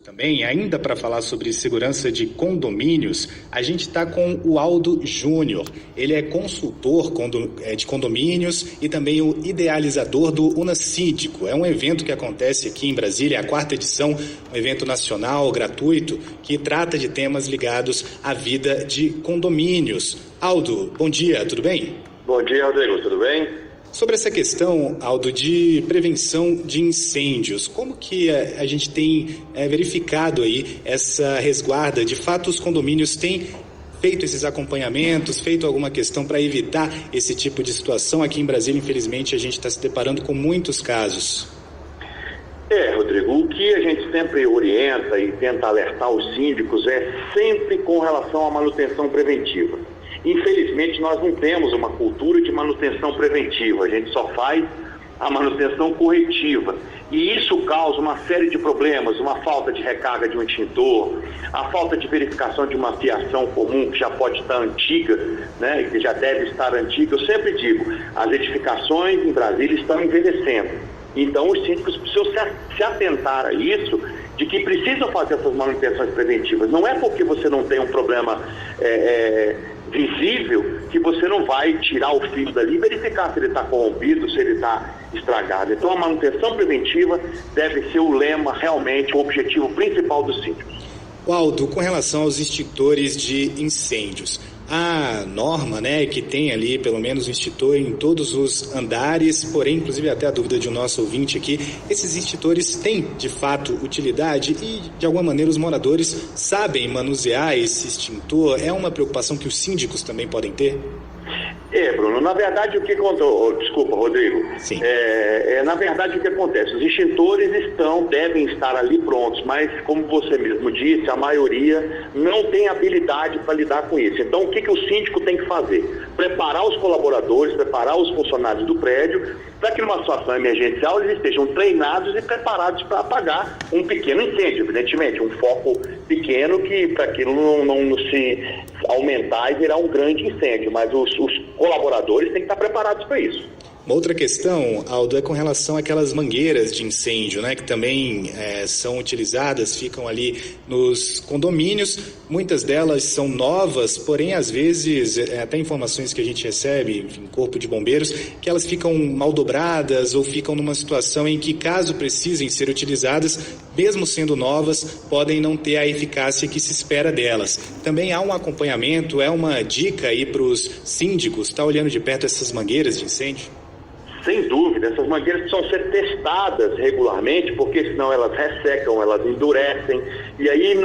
Também, ainda para falar sobre segurança de condomínios, a gente está com o Aldo Júnior. Ele é consultor de condomínios e também o idealizador do Unasíndico. É um evento que acontece aqui em Brasília, é a 4ª edição, um evento nacional, gratuito, que trata de temas ligados à vida de condomínios. Aldo, bom dia, tudo bem? Bom dia, Rodrigo, tudo bem? Sobre essa questão, Aldo, de prevenção de incêndios, como que a gente tem verificado aí essa resguarda? De fato, os condomínios têm feito esses acompanhamentos, feito alguma questão para evitar esse tipo de situação? Aqui em Brasília, infelizmente, a gente está se deparando com muitos casos. Rodrigo, o que a gente sempre orienta e tenta alertar os síndicos é sempre com relação à manutenção preventiva. Infelizmente, nós não temos uma cultura de manutenção preventiva, a gente só faz a manutenção corretiva. E isso causa uma série de problemas, uma falta de recarga de um extintor, a falta de verificação de uma fiação comum que já pode estar antiga, né, que já deve estar antiga. Eu sempre digo, as edificações em Brasília estão envelhecendo. Então, os síndicos precisam se atentar a isso, de que precisam fazer essas manutenções preventivas. Não é porque você não tem um problema visível que você não vai tirar o fio dali e verificar se ele está corrompido, se ele está estragado. Então, a manutenção preventiva deve ser o lema, realmente, o objetivo principal dos síndicos. Aldo, com relação aos extintores de incêndios, a norma, né, que tem ali pelo menos um extintor em todos os andares, porém, inclusive até a dúvida de um nosso ouvinte aqui, esses extintores têm de fato utilidade e de alguma maneira os moradores sabem manusear esse extintor? É uma preocupação que os síndicos também podem ter? Bruno, na verdade o que acontece, desculpa, Rodrigo, Sim. Na verdade o que acontece, os extintores devem estar ali prontos, mas como você mesmo disse, a maioria não tem habilidade para lidar com isso. Então o que o síndico tem que fazer? Preparar os colaboradores, preparar os funcionários do prédio, para que numa situação emergencial eles estejam treinados e preparados para apagar um pequeno incêndio, evidentemente, um foco pequeno que para aquilo não se aumentar e virar um grande incêndio, mas os colaboradores têm que estar preparados para isso. Uma outra questão, Aldo, é com relação àquelas mangueiras de incêndio, né, que também são utilizadas, ficam ali nos condomínios. Muitas delas são novas, porém, às vezes, até informações que a gente recebe, enfim, corpo de bombeiros, que elas ficam mal dobradas ou ficam numa situação em que, caso precisem ser utilizadas, mesmo sendo novas, podem não ter a eficácia que se espera delas. Também há um acompanhamento, é uma dica aí para os síndicos, tá olhando de perto essas mangueiras de incêndio? Sem dúvida, essas mangueiras precisam ser testadas regularmente, porque senão elas ressecam, elas endurecem, e aí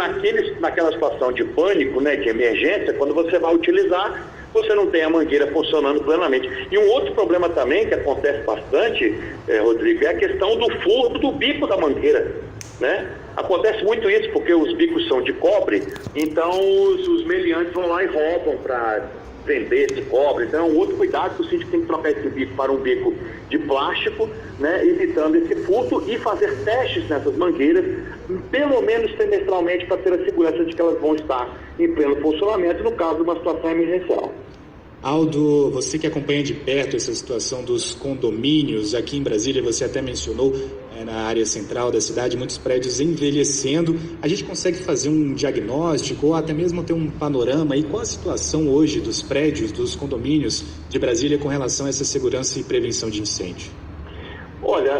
naquela situação de pânico, né, de emergência, quando você vai utilizar, você não tem a mangueira funcionando plenamente. E um outro problema também que acontece bastante, Rodrigo, é a questão do furo do bico da mangueira, né? Acontece muito isso, porque os bicos são de cobre, então os meliantes vão lá e roubam para vender esse cobre. Então é um outro cuidado que o síndico tem que trocar esse bico para um bico de plástico, né, evitando esse furto e fazer testes nessas mangueiras, pelo menos trimestralmente, para ter a segurança de que elas vão estar em pleno funcionamento no caso de uma situação emergencial. Aldo, você que acompanha de perto essa situação dos condomínios, aqui em Brasília você até mencionou, na área central da cidade, muitos prédios envelhecendo. A gente consegue fazer um diagnóstico ou até mesmo ter um panorama? E qual a situação hoje dos prédios, dos condomínios de Brasília com relação a essa segurança e prevenção de incêndio? Olha,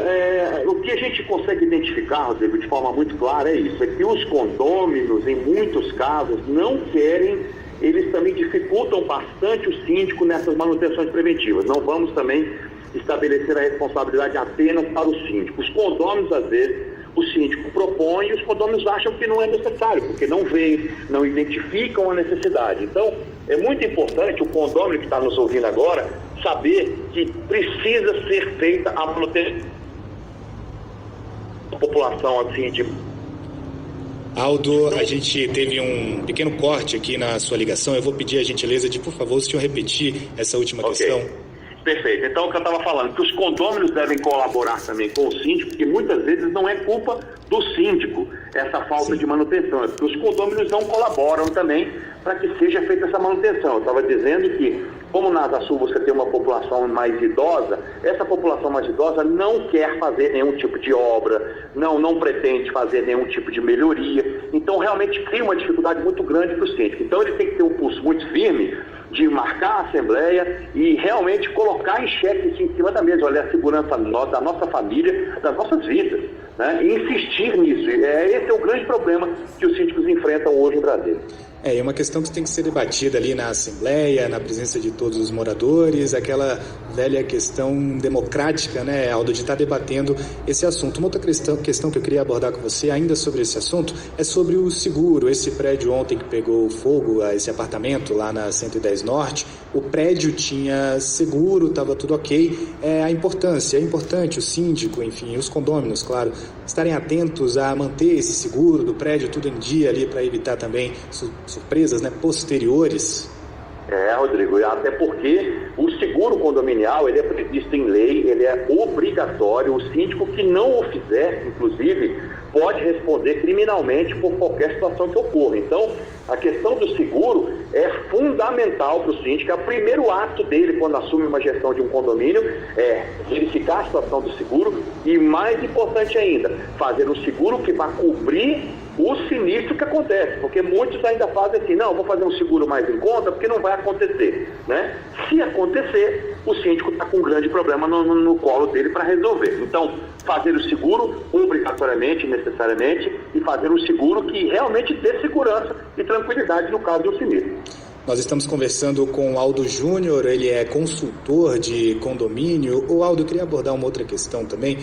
o que a gente consegue identificar, Rodrigo, de forma muito clara é isso, é que os condôminos, em muitos casos, não querem, eles também dificultam bastante o síndico nessas manutenções preventivas. Não vamos também estabelecer a responsabilidade apenas para o síndico. Os condôminos, às vezes, o síndico propõe e os condôminos acham que não é necessário, porque não veem, não identificam a necessidade. Então, é muito importante o condômino que está nos ouvindo agora saber que precisa ser feita a manutenção da população, assim, de... Aldo, a gente teve um pequeno corte aqui na sua ligação. Eu vou pedir a gentileza de, por favor, o senhor repetir essa última questão. Perfeito. Então, o que eu estava falando, que os condôminos devem colaborar também com o síndico, porque muitas vezes não é culpa do síndico essa falta de manutenção, é porque os condôminos não colaboram também para que seja feita essa manutenção. Eu estava dizendo que como na Asa Sul você tem uma população mais idosa, essa população mais idosa não quer fazer nenhum tipo de obra, não pretende fazer nenhum tipo de melhoria. Então, realmente cria uma dificuldade muito grande para o síndico. Então, ele tem que ter um pulso muito firme de marcar a Assembleia e realmente colocar em xeque isso em cima da mesa. Olha, a segurança da nossa família, das nossas vidas, né? E insistir nisso. Esse é o grande problema que os síndicos enfrentam hoje em Brasília. É uma questão que tem que ser debatida ali na Assembleia, na presença de todos os moradores, aquela velha questão democrática, né, Aldo, de estar debatendo esse assunto. Uma outra questão que eu queria abordar com você, ainda sobre esse assunto, é sobre o seguro. Esse prédio ontem que pegou fogo, esse apartamento lá na 110 Norte, o prédio tinha seguro, estava tudo ok. É importante o síndico, enfim, os condôminos, claro, estarem atentos a manter esse seguro do prédio tudo em dia ali para evitar também surpresas, né, posteriores. Rodrigo, até porque o seguro condominial, ele é previsto em lei, ele é obrigatório. O síndico que não o fizer, inclusive, pode responder criminalmente por qualquer situação que ocorra. Então, a questão do seguro é fundamental para o síndico. É o primeiro ato dele quando assume uma gestão de um condomínio, é verificar a situação do seguro e, mais importante ainda, fazer um seguro que vai cobrir o sinistro que acontece, porque muitos ainda fazem assim, não, vou fazer um seguro mais em conta porque não vai acontecer, né? Se acontecer, o síndico está com um grande problema no colo dele para resolver. Então, fazer o seguro obrigatoriamente, necessariamente, e fazer um seguro que realmente dê segurança e tranquilidade no caso do sinistro. Nós estamos conversando com o Aldo Júnior, ele é consultor de condomínio. O Aldo, eu queria abordar uma outra questão também,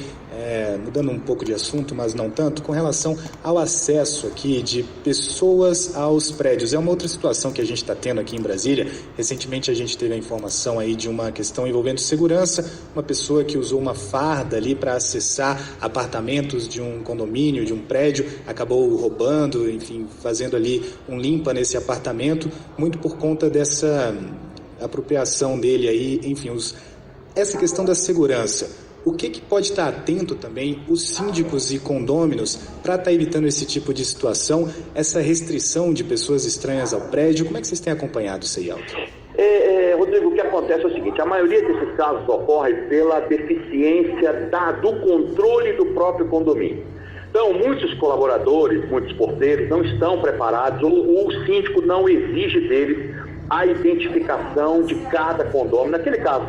mudando um pouco de assunto, mas não tanto, com relação ao acesso aqui de pessoas aos prédios. É uma outra situação que a gente está tendo aqui em Brasília. Recentemente a gente teve a informação aí de uma questão envolvendo segurança, uma pessoa que usou uma farda ali para acessar apartamentos de um condomínio, de um prédio, acabou roubando, enfim, fazendo ali um limpa nesse apartamento, muito por conta dessa apropriação dele aí, enfim, essa questão da segurança. O que pode estar atento também os síndicos e condôminos para estar evitando esse tipo de situação, essa restrição de pessoas estranhas ao prédio? Como é que vocês têm acompanhado isso aí, Aldo? Rodrigo, o que acontece é o seguinte, a maioria desses casos ocorre pela deficiência do controle do próprio condomínio. Então, muitos colaboradores, muitos porteiros não estão preparados, ou o síndico não exige deles a identificação de cada condômino. Naquele caso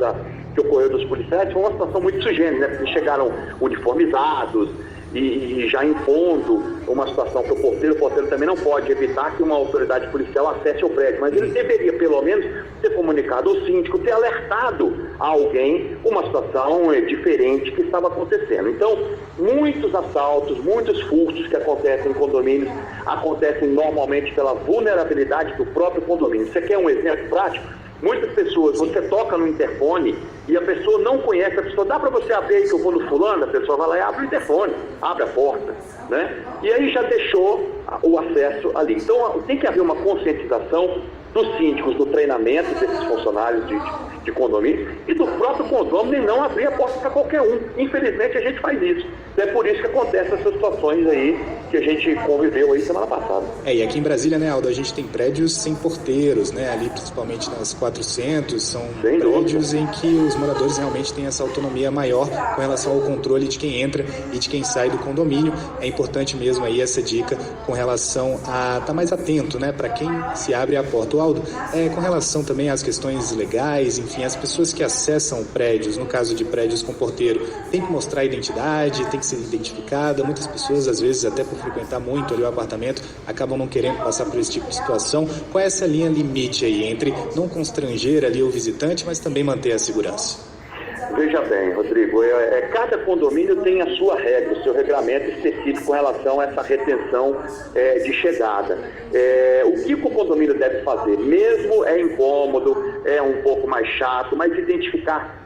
que ocorreu dos policiais, foi uma situação muito sui generis, né? Porque chegaram uniformizados e já impondo uma situação que o porteiro também não pode evitar que uma autoridade policial acesse o prédio, mas ele deveria pelo menos ter comunicado ao síndico, ter alertado a alguém uma situação diferente que estava acontecendo. Então, muitos assaltos, muitos furtos que acontecem em condomínios acontecem normalmente pela vulnerabilidade do próprio condomínio. Você quer um exemplo prático? Muitas pessoas, você toca no interfone e a pessoa não conhece, a pessoa, dá para você abrir aí que eu vou no fulano? A pessoa vai lá e abre o interfone, abre a porta, né? E aí já deixou o acesso ali. Então tem que haver uma conscientização dos síndicos, do treinamento desses funcionários de condomínio e do próprio condomínio e não abrir a porta para qualquer um. Infelizmente a gente faz isso. É por isso que acontecem essas situações aí que a gente conviveu aí semana passada. E aqui em Brasília, né, Aldo, a gente tem prédios sem porteiros, né, ali principalmente nas 400, são prédios em que os moradores realmente têm essa autonomia maior com relação ao controle de quem entra e de quem sai do condomínio. É importante mesmo aí essa dica com relação a estar mais atento, né, para quem se abre a porta. O Aldo, com relação também às questões legais, enfim, as pessoas que acessam prédios, no caso de prédios com porteiro, tem que mostrar a identidade, tem que ser identificada. Muitas pessoas, às vezes, até por frequentar muito ali o apartamento, acabam não querendo passar por esse tipo de situação. Qual é essa linha limite aí entre não constranger ali o visitante, mas também manter a segurança? Veja bem, Rodrigo, cada condomínio tem a sua regra, o seu regulamento específico com relação a essa retenção de chegada. O que o condomínio deve fazer? Mesmo é incômodo, é um pouco mais chato, mas identificar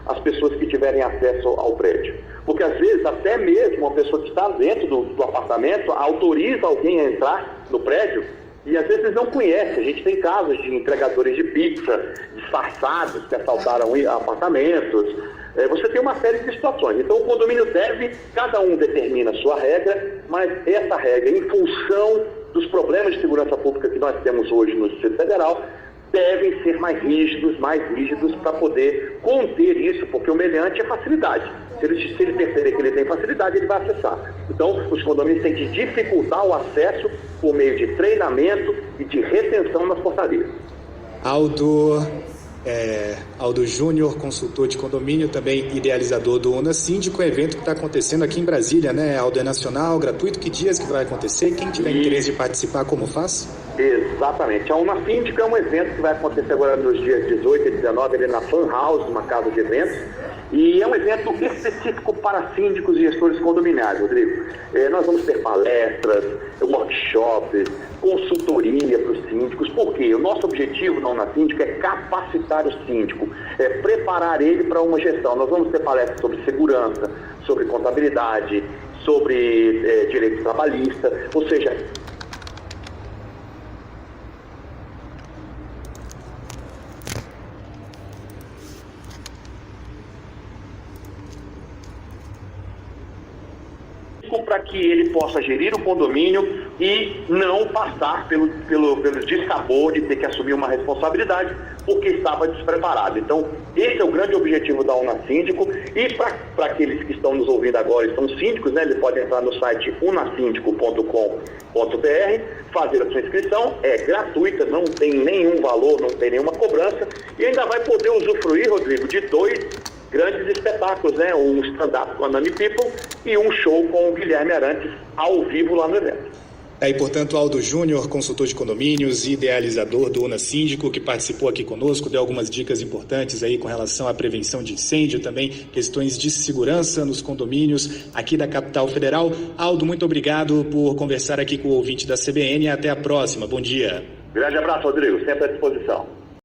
as pessoas que tiverem acesso ao prédio. Porque às vezes até mesmo uma pessoa que está dentro do apartamento autoriza alguém a entrar no prédio e às vezes não conhece. A gente tem casos de entregadores de pizza disfarçados que assaltaram apartamentos. Você tem uma série de situações. Então o condomínio cada um determina a sua regra, mas essa regra, em função dos problemas de segurança pública que nós temos hoje no Distrito Federal, devem ser mais rígidos para poder conter isso, porque o meliante é facilidade. Se ele perceber que ele tem facilidade, ele vai acessar. Então, os condomínios têm que dificultar o acesso por meio de treinamento e de retenção nas portarias. Aldo Júnior, consultor de condomínio, também idealizador do Una Síndico, evento que está acontecendo aqui em Brasília, né? Aldo, é nacional, gratuito, que dias que vai acontecer? Quem tiver interesse de participar, como faz? Exatamente. A Una Síndico é um evento que vai acontecer agora nos dias 18 e 19, ali na Fan House, uma casa de eventos. E é um evento específico para síndicos e gestores condominiais, Rodrigo. Nós vamos ter palestras, workshops, consultoria para os síndicos. Por quê? O nosso objetivo na Una Síndico é capacitar o síndico, preparar ele para uma gestão. Nós vamos ter palestras sobre segurança, sobre contabilidade, sobre direito trabalhista, ou seja, para que ele possa gerir o condomínio e não passar pelo dissabor de ter que assumir uma responsabilidade porque estava despreparado. Então, esse é o grande objetivo da Una Síndico. E para aqueles que estão nos ouvindo agora e são síndicos, né, eles podem entrar no site unasindico.com.br, fazer a sua inscrição, é gratuita, não tem nenhum valor, não tem nenhuma cobrança, e ainda vai poder usufruir, Rodrigo, de 2 grandes espetáculos, né? Um stand-up com a Nani People e um show com o Guilherme Arantes ao vivo lá no evento. Aí, portanto, Aldo Júnior, consultor de condomínios e idealizador do Una Síndico, que participou aqui conosco, deu algumas dicas importantes aí com relação à prevenção de incêndio, também questões de segurança nos condomínios aqui da capital federal. Aldo, muito obrigado por conversar aqui com o ouvinte da CBN. Até a próxima. Bom dia. Grande abraço, Rodrigo. Sempre à disposição.